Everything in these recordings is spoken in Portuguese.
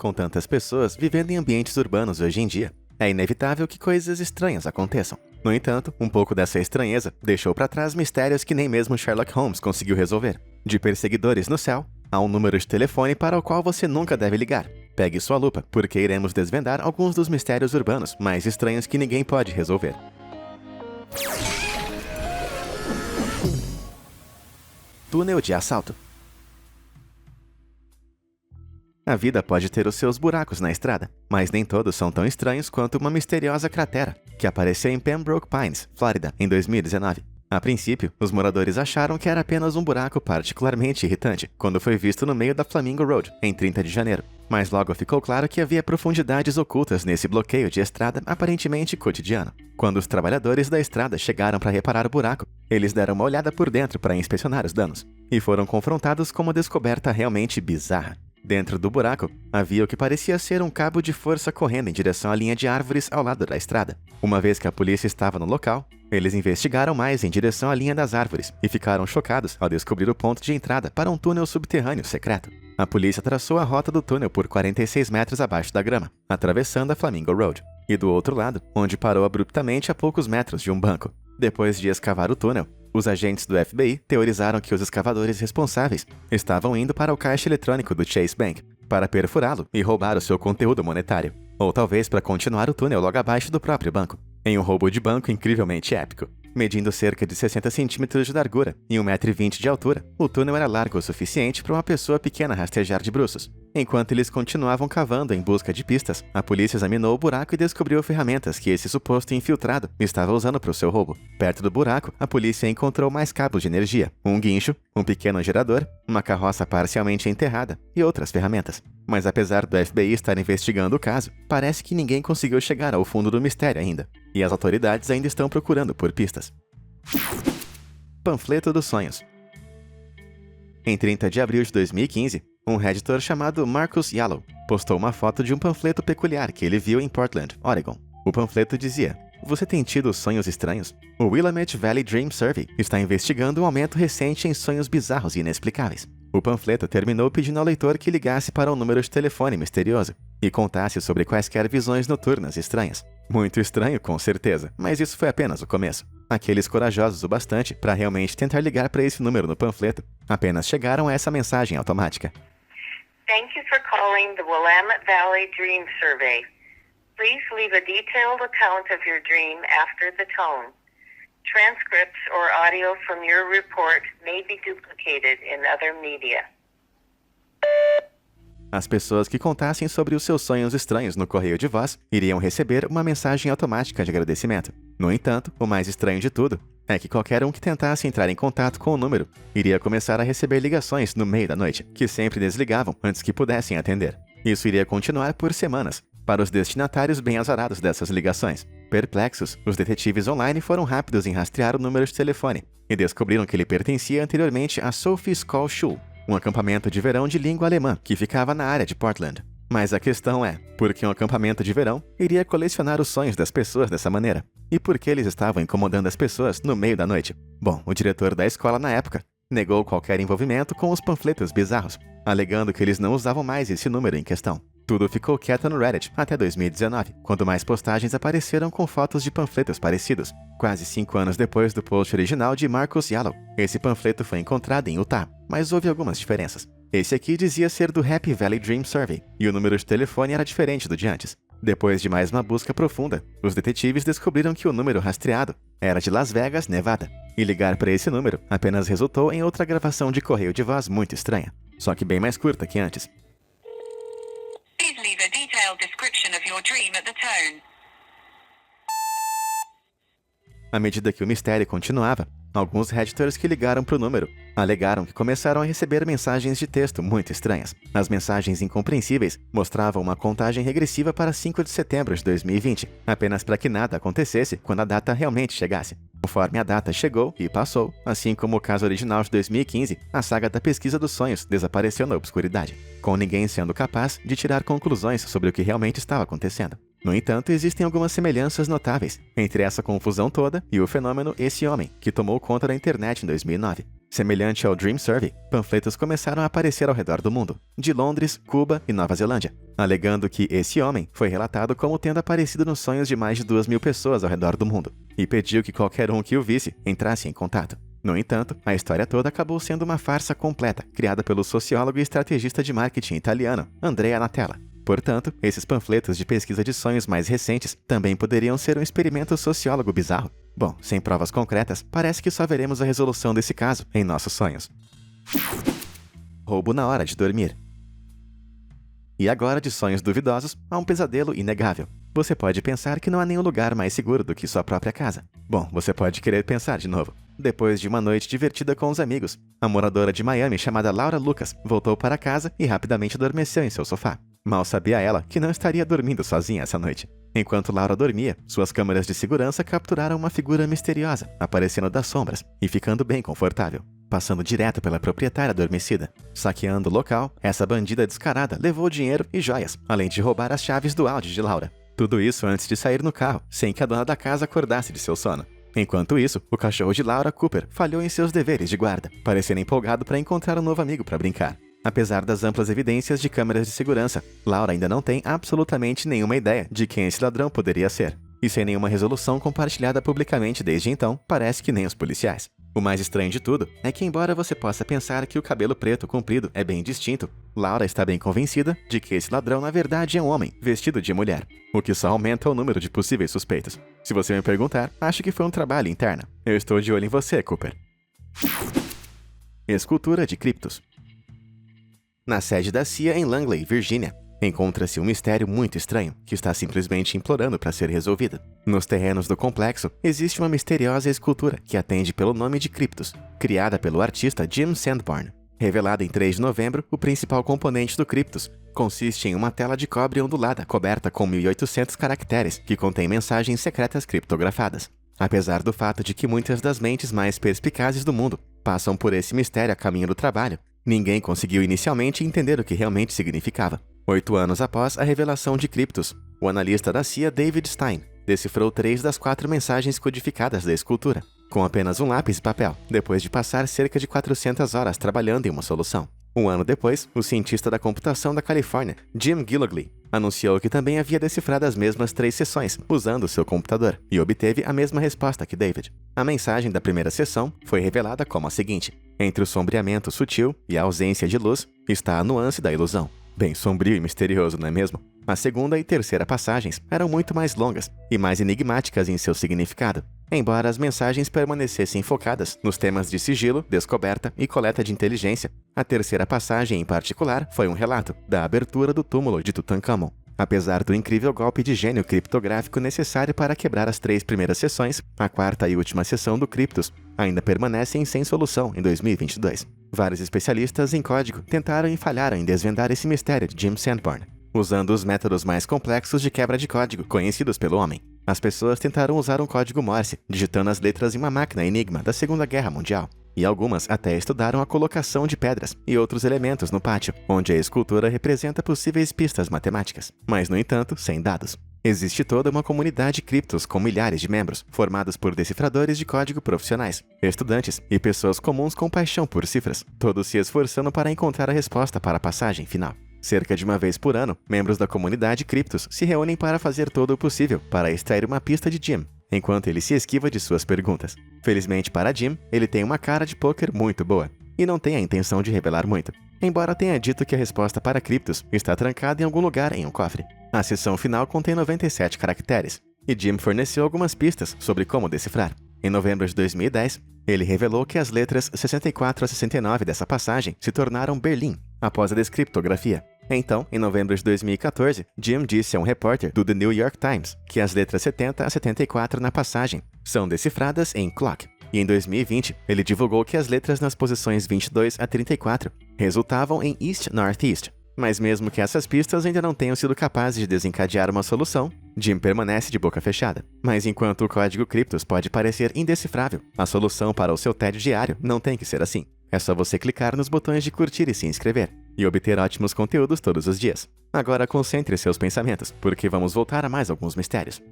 Com tantas pessoas vivendo em ambientes urbanos hoje em dia, é inevitável que coisas estranhas aconteçam. No entanto, um pouco dessa estranheza deixou para trás mistérios que nem mesmo Sherlock Holmes conseguiu resolver. De perseguidores no céu, há um número de telefone para o qual você nunca deve ligar. Pegue sua lupa, porque iremos desvendar alguns dos mistérios urbanos mais estranhos que ninguém pode resolver. Túnel de assalto. A vida pode ter os seus buracos na estrada, mas nem todos são tão estranhos quanto uma misteriosa cratera que apareceu em Pembroke Pines, Flórida, em 2019. A princípio, os moradores acharam que era apenas um buraco particularmente irritante quando foi visto no meio da Flamingo Road, em 30 de janeiro. Mas logo ficou claro que havia profundidades ocultas nesse bloqueio de estrada aparentemente cotidiano. Quando os trabalhadores da estrada chegaram para reparar o buraco, eles deram uma olhada por dentro para inspecionar os danos, e foram confrontados com uma descoberta realmente bizarra. Dentro do buraco, havia o que parecia ser um cabo de força correndo em direção à linha de árvores ao lado da estrada. Uma vez que a polícia estava no local, eles investigaram mais em direção à linha das árvores e ficaram chocados ao descobrir o ponto de entrada para um túnel subterrâneo secreto. A polícia traçou a rota do túnel por 46 metros abaixo da grama, atravessando a Flamingo Road, e do outro lado, onde parou abruptamente a poucos metros de um banco. Depois de escavar o túnel, os agentes do FBI teorizaram que os escavadores responsáveis estavam indo para o caixa eletrônico do Chase Bank para perfurá-lo e roubar o seu conteúdo monetário, ou talvez para continuar o túnel logo abaixo do próprio banco, em um roubo de banco incrivelmente épico. Medindo cerca de 60 centímetros de largura e 1,20 m de altura, o túnel era largo o suficiente para uma pessoa pequena rastejar de bruços. Enquanto eles continuavam cavando em busca de pistas, a polícia examinou o buraco e descobriu ferramentas que esse suposto infiltrado estava usando para o seu roubo. Perto do buraco, a polícia encontrou mais cabos de energia, um guincho, um pequeno gerador, uma carroça parcialmente enterrada e outras ferramentas. Mas apesar do FBI estar investigando o caso, parece que ninguém conseguiu chegar ao fundo do mistério ainda, e as autoridades ainda estão procurando por pistas. Panfleto dos sonhos. Em 30 de abril de 2015, um redditor chamado Marcus Yallow postou uma foto de um panfleto peculiar que ele viu em Portland, Oregon. O panfleto dizia: "Você tem tido sonhos estranhos? O Willamette Valley Dream Survey está investigando um aumento recente em sonhos bizarros e inexplicáveis." O panfleto terminou pedindo ao leitor que ligasse para um número de telefone misterioso e contasse sobre quaisquer visões noturnas estranhas. Muito estranho, com certeza, mas isso foi apenas o começo. Aqueles corajosos o bastante para realmente tentar ligar para esse número no panfleto apenas chegaram a essa mensagem automática. Thank you for calling the Willamette Valley Dream Survey. Please leave a detailed account of your dream after the tone. Transcripts or audio from your report may be duplicated in other media. As pessoas que contassem sobre os seus sonhos estranhos no correio de voz iriam receber uma mensagem automática de agradecimento. No entanto, o mais estranho de tudo é que qualquer um que tentasse entrar em contato com o número iria começar a receber ligações no meio da noite, que sempre desligavam antes que pudessem atender. Isso iria continuar por semanas, para os destinatários bem azarados dessas ligações. Perplexos, os detetives online foram rápidos em rastrear o número de telefone e descobriram que ele pertencia anteriormente à Sophie's Call Schule, um acampamento de verão de língua alemã que ficava na área de Portland. Mas a questão é, por que um acampamento de verão iria colecionar os sonhos das pessoas dessa maneira? E por que eles estavam incomodando as pessoas no meio da noite? Bom, o diretor da escola na época negou qualquer envolvimento com os panfletos bizarros, alegando que eles não usavam mais esse número em questão. Tudo ficou quieto no Reddit até 2019, quando mais postagens apareceram com fotos de panfletos parecidos. Quase 5 anos depois do post original de Marcus Yallow, esse panfleto foi encontrado em Utah, mas houve algumas diferenças. Esse aqui dizia ser do Happy Valley Dream Survey, e o número de telefone era diferente do de antes. Depois de mais uma busca profunda, os detetives descobriram que o número rastreado era de Las Vegas, Nevada, e ligar para esse número apenas resultou em outra gravação de correio de voz muito estranha, só que bem mais curta que antes. Please leave a detailed description of your dream at the tone. À medida que o mistério continuava, alguns redditors que ligaram para o número alegaram que começaram a receber mensagens de texto muito estranhas. As mensagens incompreensíveis mostravam uma contagem regressiva para 5 de setembro de 2020, apenas para que nada acontecesse quando a data realmente chegasse. Conforme a data chegou e passou, assim como o caso original de 2015, a saga da pesquisa dos sonhos desapareceu na obscuridade, com ninguém sendo capaz de tirar conclusões sobre o que realmente estava acontecendo. No entanto, existem algumas semelhanças notáveis entre essa confusão toda e o fenômeno Esse Homem, que tomou conta da internet em 2009. Semelhante ao Dream Survey, panfletos começaram a aparecer ao redor do mundo, de Londres, Cuba e Nova Zelândia, alegando que esse homem foi relatado como tendo aparecido nos sonhos de mais de 2.000 pessoas ao redor do mundo, e pediu que qualquer um que o visse entrasse em contato. No entanto, a história toda acabou sendo uma farsa completa, criada pelo sociólogo e estrategista de marketing italiano, Andrea Natella. Portanto, esses panfletos de pesquisa de sonhos mais recentes também poderiam ser um experimento sociólogo bizarro. Bom, sem provas concretas, parece que só veremos a resolução desse caso em nossos sonhos. Roubo na hora de dormir. E agora, de sonhos duvidosos a um pesadelo inegável. Você pode pensar que não há nenhum lugar mais seguro do que sua própria casa. Bom, você pode querer pensar de novo. Depois de uma noite divertida com os amigos, a moradora de Miami chamada Laura Lucas voltou para casa e rapidamente adormeceu em seu sofá. Mal sabia ela que não estaria dormindo sozinha essa noite. Enquanto Laura dormia, suas câmeras de segurança capturaram uma figura misteriosa, aparecendo das sombras e ficando bem confortável, passando direto pela proprietária adormecida. Saqueando o local, essa bandida descarada levou dinheiro e joias, além de roubar as chaves do Audi de Laura. Tudo isso antes de sair no carro, sem que a dona da casa acordasse de seu sono. Enquanto isso, o cachorro de Laura, Cooper, falhou em seus deveres de guarda, parecendo empolgado para encontrar um novo amigo para brincar. Apesar das amplas evidências de câmeras de segurança, Laura ainda não tem absolutamente nenhuma ideia de quem esse ladrão poderia ser. E sem nenhuma resolução compartilhada publicamente desde então, parece que nem os policiais. O mais estranho de tudo é que, embora você possa pensar que o cabelo preto comprido é bem distinto, Laura está bem convencida de que esse ladrão na verdade é um homem, vestido de mulher, o que só aumenta o número de possíveis suspeitos. Se você me perguntar, acho que foi um trabalho interno. Eu estou de olho em você, Cooper. Escultura de criptos. Na sede da CIA em Langley, Virgínia, encontra-se um mistério muito estranho que está simplesmente implorando para ser resolvido. Nos terrenos do complexo, existe uma misteriosa escultura que atende pelo nome de Cryptos, criada pelo artista Jim Sanborn. Revelada em 3 de novembro, o principal componente do Cryptos consiste em uma tela de cobre ondulada coberta com 1.800 caracteres que contém mensagens secretas criptografadas. Apesar do fato de que muitas das mentes mais perspicazes do mundo passam por esse mistério a caminho do trabalho, ninguém conseguiu inicialmente entender o que realmente significava. 8 anos após a revelação de Cryptos, o analista da CIA David Stein decifrou 3 das 4 mensagens codificadas da escultura, com apenas um lápis e papel, depois de passar cerca de 400 horas trabalhando em uma solução. Um ano depois, o cientista da computação da Califórnia, Jim Gillogly, anunciou que também havia decifrado as mesmas 3 sessões usando seu computador e obteve a mesma resposta que David. A mensagem da primeira sessão foi revelada como a seguinte: entre o sombreamento sutil e a ausência de luz está a nuance da ilusão. Bem sombrio e misterioso, não é mesmo? A segunda e terceira passagens eram muito mais longas e mais enigmáticas em seu significado, embora as mensagens permanecessem focadas nos temas de sigilo, descoberta e coleta de inteligência. A terceira passagem, em particular, foi um relato da abertura do túmulo de Tutankhamon. Apesar do incrível golpe de gênio criptográfico necessário para quebrar as 3 primeiras sessões, a quarta e última sessão do Cryptos ainda permanecem sem solução em 2022. Vários especialistas em código tentaram e falharam em desvendar esse mistério de Jim Sanborn, usando os métodos mais complexos de quebra de código conhecidos pelo homem. As pessoas tentaram usar um código Morse, digitando as letras em uma máquina Enigma da Segunda Guerra Mundial. E algumas até estudaram a colocação de pedras e outros elementos no pátio, onde a escultura representa possíveis pistas matemáticas, mas, no entanto, sem dados. Existe toda uma comunidade criptos com milhares de membros, formados por decifradores de código profissionais, estudantes e pessoas comuns com paixão por cifras, todos se esforçando para encontrar a resposta para a passagem final. Cerca de uma vez por ano, membros da comunidade criptos se reúnem para fazer todo o possível para extrair uma pista de Jim, enquanto ele se esquiva de suas perguntas. Felizmente para Jim, ele tem uma cara de pôquer muito boa e não tem a intenção de revelar muito, embora tenha dito que a resposta para Cryptos está trancada em algum lugar em um cofre. A sessão final contém 97 caracteres, e Jim forneceu algumas pistas sobre como decifrar. Em novembro de 2010, ele revelou que as letras 64 a 69 dessa passagem se tornaram Berlim, após a descriptografia. Então, em novembro de 2014, Jim disse a um repórter do The New York Times que as letras 70 a 74 na passagem são decifradas em clock. E em 2020, ele divulgou que as letras nas posições 22 a 34 resultavam em East-Northeast. Mas mesmo que essas pistas ainda não tenham sido capazes de desencadear uma solução, Jim permanece de boca fechada. Mas enquanto o código Cryptos pode parecer indecifrável, a solução para o seu tédio diário não tem que ser assim. É só você clicar nos botões de curtir e se inscrever. e obter ótimos conteúdos todos os dias. Agora concentre seus pensamentos, porque vamos voltar a mais alguns mistérios.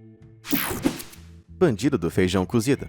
Bandido do feijão cozido.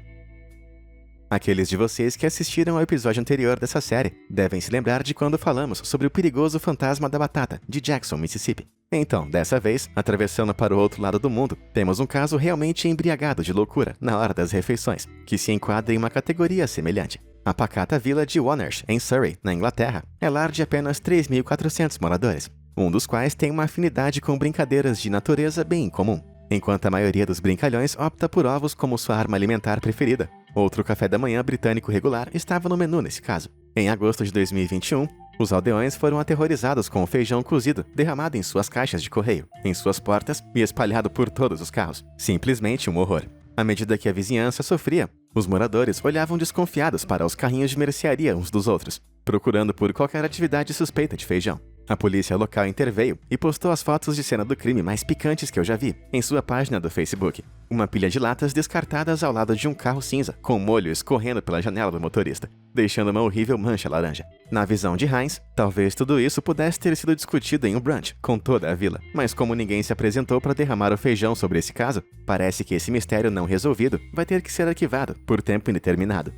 Aqueles de vocês que assistiram ao episódio anterior dessa série devem se lembrar de quando falamos sobre o perigoso fantasma da batata, de Jackson, Mississippi. Então, dessa vez, atravessando para o outro lado do mundo, temos um caso realmente embriagado de loucura na hora das refeições, que se enquadra em uma categoria semelhante. A pacata vila de Wonersh, em Surrey, na Inglaterra, é lar de apenas 3.400 moradores, um dos quais tem uma afinidade com brincadeiras de natureza bem incomum. Enquanto a maioria dos brincalhões opta por ovos como sua arma alimentar preferida, outro café da manhã britânico regular estava no menu nesse caso. Em agosto de 2021, os aldeões foram aterrorizados com o feijão cozido derramado em suas caixas de correio, em suas portas e espalhado por todos os carros. Simplesmente um horror. À medida que a vizinhança sofria, os moradores olhavam desconfiados para os carrinhos de mercearia uns dos outros, procurando por qualquer atividade suspeita de feijão. A polícia local interveio e postou as fotos de cena do crime mais picantes que eu já vi em sua página do Facebook. Uma pilha de latas descartadas ao lado de um carro cinza, com molho escorrendo pela janela do motorista, deixando uma horrível mancha laranja. Na visão de Heinz, talvez tudo isso pudesse ter sido discutido em um brunch com toda a vila, mas como ninguém se apresentou para derramar o feijão sobre esse caso, parece que esse mistério não resolvido vai ter que ser arquivado por tempo indeterminado.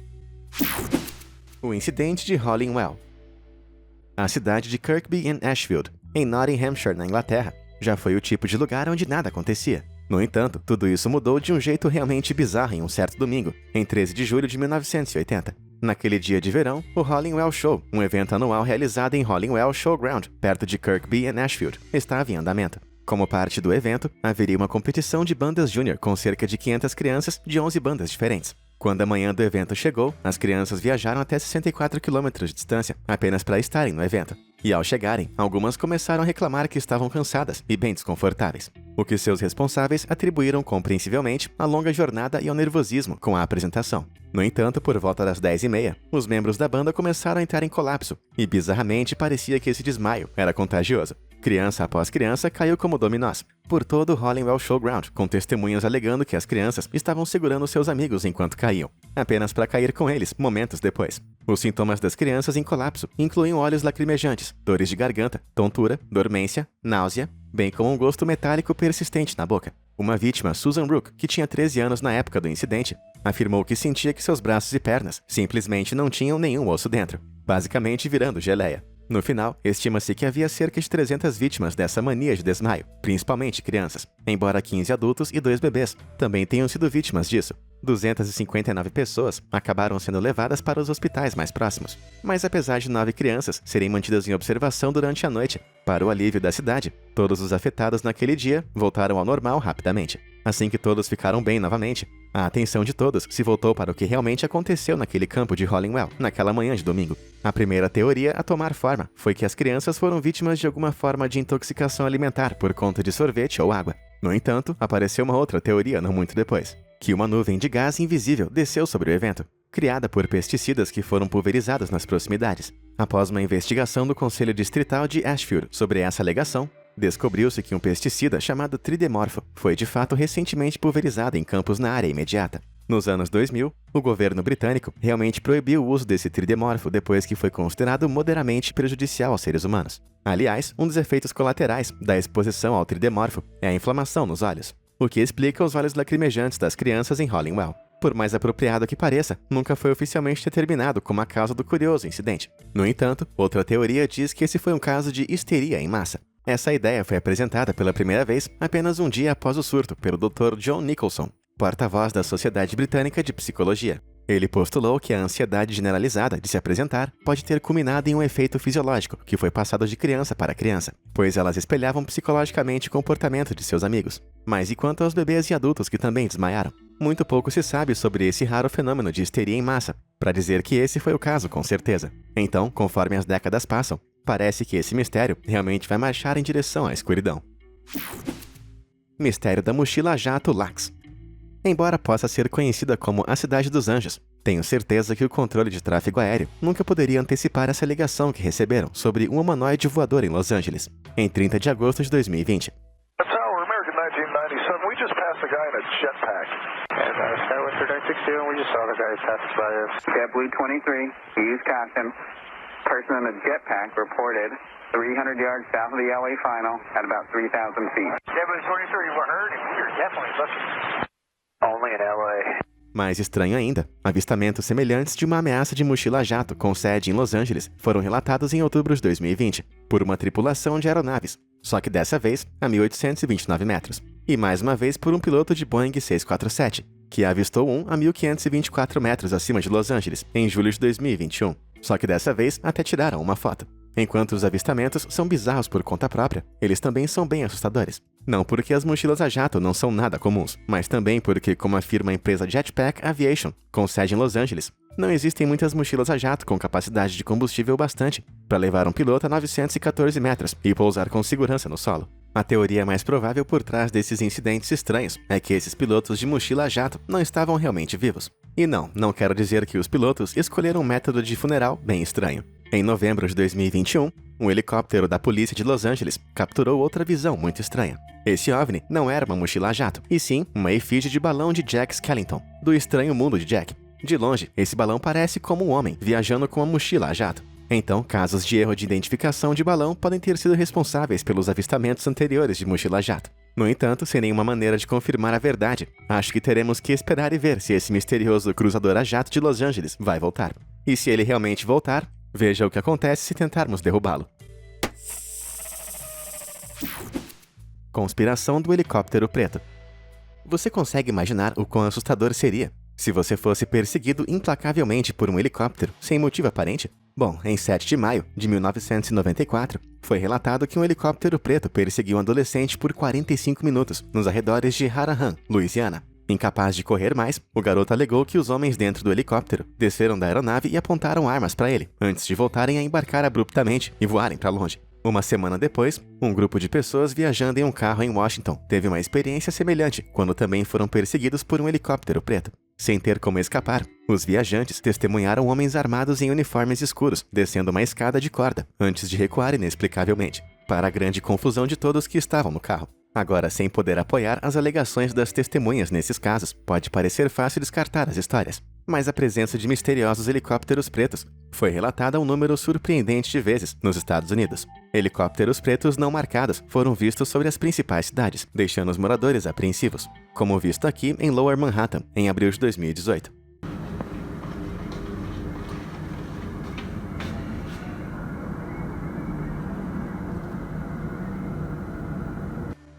O incidente de Hollingwell. A cidade de Kirkby in Ashfield, em Nottinghamshire, na Inglaterra, já foi o tipo de lugar onde nada acontecia. No entanto, tudo isso mudou de um jeito realmente bizarro em um certo domingo, em 13 de julho de 1980. Naquele dia de verão, o Hollingwell Show, um evento anual realizado em Hollingwell Showground, perto de Kirkby in Ashfield, estava em andamento. Como parte do evento, haveria uma competição de bandas júnior com cerca de 500 crianças de 11 bandas diferentes. Quando a manhã do evento chegou, as crianças viajaram até 64 quilômetros de distância apenas para estarem no evento. E ao chegarem, algumas começaram a reclamar que estavam cansadas e bem desconfortáveis, o que seus responsáveis atribuíram compreensivelmente à longa jornada e ao nervosismo com a apresentação. No entanto, por volta das 10h30, os membros da banda começaram a entrar em colapso, e bizarramente parecia que esse desmaio era contagioso. Criança após criança caiu como dominós por todo o Hollingwell Showground, com testemunhas alegando que as crianças estavam segurando seus amigos enquanto caíam, apenas para cair com eles momentos depois. Os sintomas das crianças em colapso incluem olhos lacrimejantes, dores de garganta, tontura, dormência, náusea, bem como um gosto metálico persistente na boca. Uma vítima, Susan Rook, que tinha 13 anos na época do incidente, afirmou que sentia que seus braços e pernas simplesmente não tinham nenhum osso dentro, basicamente virando geleia. No final, estima-se que havia cerca de 300 vítimas dessa mania de desmaio, principalmente crianças, embora 15 adultos e 2 bebês também tenham sido vítimas disso. 259 pessoas acabaram sendo levadas para os hospitais mais próximos. Mas apesar de 9 crianças serem mantidas em observação durante a noite, para o alívio da cidade, todos os afetados naquele dia voltaram ao normal rapidamente. Assim que todos ficaram bem novamente, a atenção de todos se voltou para o que realmente aconteceu naquele campo de Hollingwell, naquela manhã de domingo. A primeira teoria a tomar forma foi que as crianças foram vítimas de alguma forma de intoxicação alimentar por conta de sorvete ou água. No entanto, apareceu uma outra teoria não muito depois, que uma nuvem de gás invisível desceu sobre o evento, criada por pesticidas que foram pulverizados nas proximidades. Após uma investigação do Conselho Distrital de Ashfield sobre essa alegação, descobriu-se que um pesticida chamado tridemorfo foi de fato recentemente pulverizado em campos na área imediata. Nos anos 2000, o governo britânico realmente proibiu o uso desse tridemorfo depois que foi considerado moderadamente prejudicial aos seres humanos. Aliás, um dos efeitos colaterais da exposição ao tridemorfo é a inflamação nos olhos, o que explica os olhos lacrimejantes das crianças em Hollingwell. Por mais apropriado que pareça, nunca foi oficialmente determinado como a causa do curioso incidente. No entanto, outra teoria diz que esse foi um caso de histeria em massa. Essa ideia foi apresentada pela primeira vez apenas um dia após o surto pelo Dr. John Nicholson, porta-voz da Sociedade Britânica de Psicologia. Ele postulou que a ansiedade generalizada de se apresentar pode ter culminado em um efeito fisiológico que foi passado de criança para criança, pois elas espelhavam psicologicamente o comportamento de seus amigos. Mas e quanto aos bebês e adultos que também desmaiaram? Muito pouco se sabe sobre esse raro fenômeno de histeria em massa, para dizer que esse foi o caso com certeza. Então, conforme as décadas passam, parece que esse mistério realmente vai marchar em direção à escuridão. Mistério da mochila jato Lax. Embora possa ser conhecida como a Cidade dos Anjos, tenho certeza que o controle de tráfego aéreo nunca poderia antecipar essa ligação que receberam sobre um humanoide voador em Los Angeles, em 30 de agosto de 2020. Tower, American 1997, we just passed a guy in a jetpack. And Skywestern 962, we just saw the guy pass by us. JetBlue 23, use caution. Person in a jetpack reported 300 yards south of the LA final at about 3,000 feet. Yeah, but it's sure you were hurt, and you're definitely looking. Only in LA. Mais estranho ainda, avistamentos semelhantes de uma ameaça de mochila-jato com sede em Los Angeles foram relatados em outubro de 2020, por uma tripulação de aeronaves, só que dessa vez a 1.829 metros, e mais uma vez por um piloto de Boeing 747, que avistou um a 1.524 metros acima de Los Angeles, em julho de 2021, só que dessa vez até tiraram uma foto. Enquanto os avistamentos são bizarros por conta própria, eles também são bem assustadores. Não porque as mochilas a jato não são nada comuns, mas também porque, como afirma a empresa Jetpack Aviation, com sede em Los Angeles, não existem muitas mochilas a jato com capacidade de combustível bastante para levar um piloto a 914 metros e pousar com segurança no solo. A teoria mais provável por trás desses incidentes estranhos é que esses pilotos de mochila a jato não estavam realmente vivos. E não quero dizer que os pilotos escolheram um método de funeral bem estranho. Em novembro de 2021, um helicóptero da polícia de Los Angeles capturou outra visão muito estranha. Esse OVNI não era uma mochila a jato, e sim uma efígie de balão de Jack Skellington, do Estranho Mundo de Jack. De longe, esse balão parece como um homem viajando com uma mochila a jato. Então, casos de erro de identificação de balão podem ter sido responsáveis pelos avistamentos anteriores de mochila a jato. No entanto, sem nenhuma maneira de confirmar a verdade, acho que teremos que esperar e ver se esse misterioso cruzador a jato de Los Angeles vai voltar. E se ele realmente voltar, veja o que acontece se tentarmos derrubá-lo. Conspiração do helicóptero preto. Você consegue imaginar o quão assustador seria se você fosse perseguido implacavelmente por um helicóptero sem motivo aparente? Bom, em 7 de maio de 1994, foi relatado que um helicóptero preto perseguiu um adolescente por 45 minutos nos arredores de Harahan, Louisiana. Incapaz de correr mais, o garoto alegou que os homens dentro do helicóptero desceram da aeronave e apontaram armas para ele, antes de voltarem a embarcar abruptamente e voarem para longe. Uma semana depois, um grupo de pessoas viajando em um carro em Washington teve uma experiência semelhante quando também foram perseguidos por um helicóptero preto. Sem ter como escapar, os viajantes testemunharam homens armados em uniformes escuros descendo uma escada de corda antes de recuar inexplicavelmente, para a grande confusão de todos que estavam no carro. Agora, sem poder apoiar as alegações das testemunhas nesses casos, pode parecer fácil descartar as histórias. Mas a presença de misteriosos helicópteros pretos foi relatada um número surpreendente de vezes nos Estados Unidos. Helicópteros pretos não marcados foram vistos sobre as principais cidades, deixando os moradores apreensivos, como visto aqui em Lower Manhattan, em abril de 2018.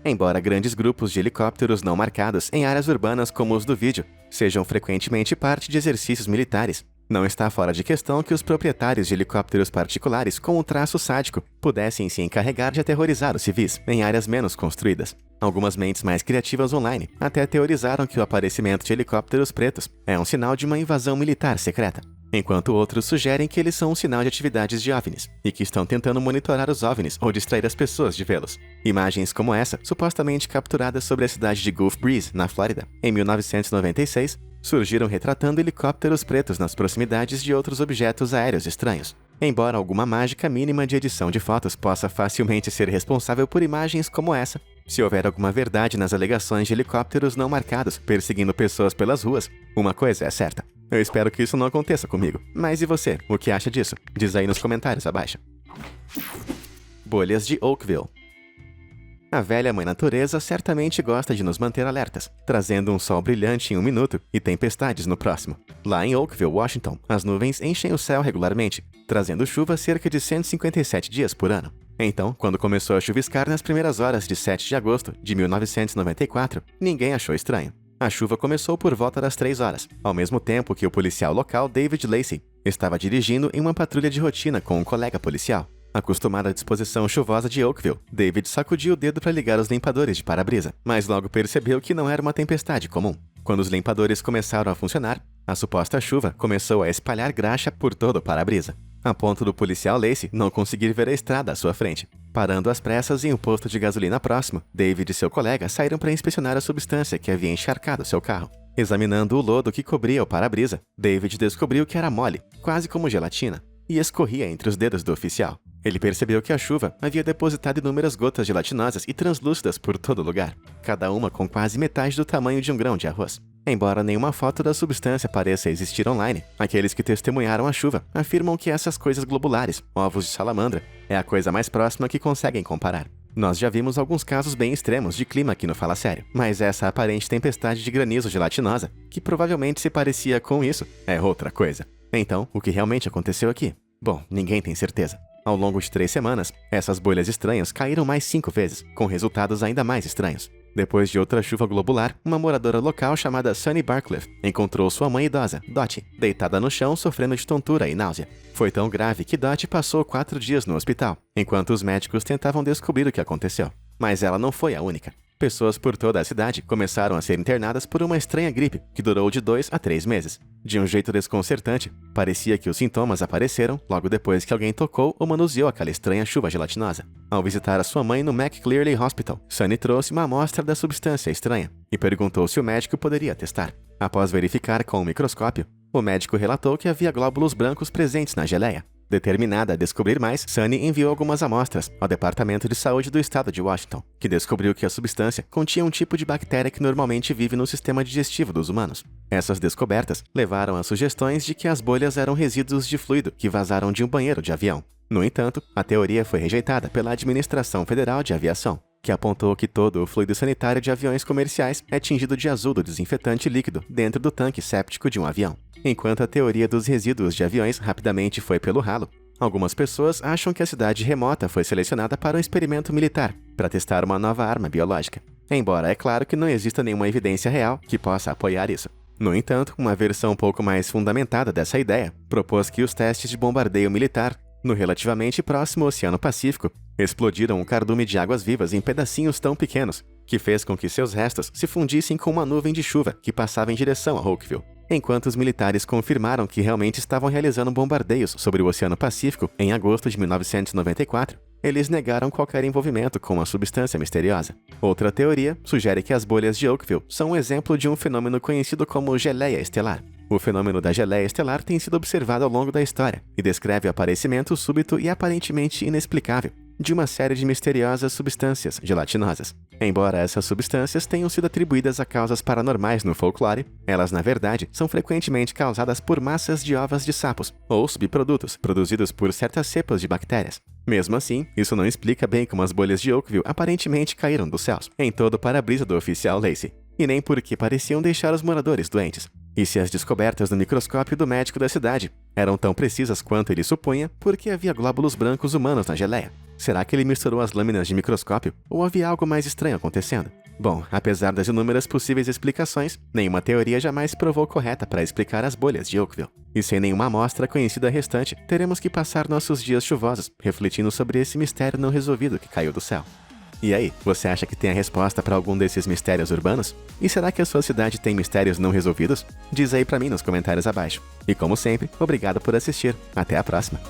Embora grandes grupos de helicópteros não marcados em áreas urbanas como os do vídeo sejam frequentemente parte de exercícios militares, não está fora de questão que os proprietários de helicópteros particulares com um traço sádico pudessem se encarregar de aterrorizar os civis em áreas menos construídas. Algumas mentes mais criativas online até teorizaram que o aparecimento de helicópteros pretos é um sinal de uma invasão militar secreta, enquanto outros sugerem que eles são um sinal de atividades de OVNIs e que estão tentando monitorar os OVNIs ou distrair as pessoas de vê-los. Imagens como essa, supostamente capturadas sobre a cidade de Gulf Breeze, na Flórida, em 1996, surgiram retratando helicópteros pretos nas proximidades de outros objetos aéreos estranhos. Embora alguma mágica mínima de edição de fotos possa facilmente ser responsável por imagens como essa, se houver alguma verdade nas alegações de helicópteros não marcados perseguindo pessoas pelas ruas, uma coisa é certa: eu espero que isso não aconteça comigo. Mas e você? O que acha disso? Diz aí nos comentários abaixo. Bolhas de Oakville. A velha mãe natureza certamente gosta de nos manter alertas, trazendo um sol brilhante em um minuto e tempestades no próximo. Lá em Oakville, Washington, as nuvens enchem o céu regularmente, trazendo chuva cerca de 157 dias por ano. Então, quando começou a chuviscar nas primeiras horas de 7 de agosto de 1994, ninguém achou estranho. A chuva começou por volta das 3 horas, ao mesmo tempo que o policial local David Lacey estava dirigindo em uma patrulha de rotina com um colega policial. Acostumado à disposição chuvosa de Oakville, David sacudiu o dedo para ligar os limpadores de para-brisa, mas logo percebeu que não era uma tempestade comum. Quando os limpadores começaram a funcionar, a suposta chuva começou a espalhar graxa por todo o para-brisa, a ponto do policial Lacey não conseguir ver a estrada à sua frente. Parando às pressas em um posto de gasolina próximo, David e seu colega saíram para inspecionar a substância que havia encharcado seu carro. Examinando o lodo que cobria o para-brisa, David descobriu que era mole, quase como gelatina, e escorria entre os dedos do oficial. Ele percebeu que a chuva havia depositado inúmeras gotas gelatinosas e translúcidas por todo o lugar, cada uma com quase metade do tamanho de um grão de arroz. Embora nenhuma foto da substância pareça existir online, aqueles que testemunharam a chuva afirmam que essas coisas globulares, ovos de salamandra, é a coisa mais próxima que conseguem comparar. Nós já vimos alguns casos bem extremos de clima aqui no Fala Sério, mas essa aparente tempestade de granizo gelatinosa, que provavelmente se parecia com isso, é outra coisa. Então, o que realmente aconteceu aqui? Bom, ninguém tem certeza. Ao longo de 3 semanas, essas bolhas estranhas caíram mais 5 vezes, com resultados ainda mais estranhos. Depois de outra chuva globular, uma moradora local chamada Sunny Barcliffe encontrou sua mãe idosa, Dottie, deitada no chão sofrendo de tontura e náusea. Foi tão grave que Dottie passou 4 dias no hospital, enquanto os médicos tentavam descobrir o que aconteceu. Mas ela não foi a única. Pessoas por toda a cidade começaram a ser internadas por uma estranha gripe, que durou de 2 a 3 meses. De um jeito desconcertante, parecia que os sintomas apareceram logo depois que alguém tocou ou manuseou aquela estranha chuva gelatinosa. Ao visitar a sua mãe no McClearly Hospital, Sunny trouxe uma amostra da substância estranha e perguntou se o médico poderia testar. Após verificar com um microscópio, o médico relatou que havia glóbulos brancos presentes na geleia. Determinada a descobrir mais, Sunny enviou algumas amostras ao Departamento de Saúde do Estado de Washington, que descobriu que a substância continha um tipo de bactéria que normalmente vive no sistema digestivo dos humanos. Essas descobertas levaram a sugestões de que as bolhas eram resíduos de fluido que vazaram de um banheiro de avião. No entanto, a teoria foi rejeitada pela Administração Federal de Aviação, que apontou que todo o fluido sanitário de aviões comerciais é tingido de azul do desinfetante líquido dentro do tanque séptico de um avião. Enquanto a teoria dos resíduos de aviões rapidamente foi pelo ralo, algumas pessoas acham que a cidade remota foi selecionada para um experimento militar, para testar uma nova arma biológica. Embora é claro que não exista nenhuma evidência real que possa apoiar isso. No entanto, uma versão um pouco mais fundamentada dessa ideia propôs que os testes de bombardeio militar no relativamente próximo Oceano Pacífico explodiram um cardume de águas-vivas em pedacinhos tão pequenos que fez com que seus restos se fundissem com uma nuvem de chuva que passava em direção a Oakville. Enquanto os militares confirmaram que realmente estavam realizando bombardeios sobre o Oceano Pacífico em agosto de 1994, eles negaram qualquer envolvimento com a substância misteriosa. Outra teoria sugere que as bolhas de Oakville são um exemplo de um fenômeno conhecido como geleia estelar. O fenômeno da geleia estelar tem sido observado ao longo da história e descreve o aparecimento súbito e aparentemente inexplicável de uma série de misteriosas substâncias gelatinosas. Embora essas substâncias tenham sido atribuídas a causas paranormais no folclore, elas na verdade são frequentemente causadas por massas de ovas de sapos ou subprodutos produzidos por certas cepas de bactérias. Mesmo assim, isso não explica bem como as bolhas de Oakville aparentemente caíram dos céus em todo o para-brisa do oficial Lacey, e nem porque pareciam deixar os moradores doentes. E se as descobertas no microscópio do médico da cidade eram tão precisas quanto ele supunha, por que havia glóbulos brancos humanos na geleia? Será que ele misturou as lâminas de microscópio ou havia algo mais estranho acontecendo? Bom, apesar das inúmeras possíveis explicações, nenhuma teoria jamais se provou correta para explicar as bolhas de Oakville. E sem nenhuma amostra conhecida restante, teremos que passar nossos dias chuvosos refletindo sobre esse mistério não resolvido que caiu do céu. E aí, você acha que tem a resposta para algum desses mistérios urbanos? E será que a sua cidade tem mistérios não resolvidos? Diz aí pra mim nos comentários abaixo. E como sempre, obrigado por assistir. Até a próxima!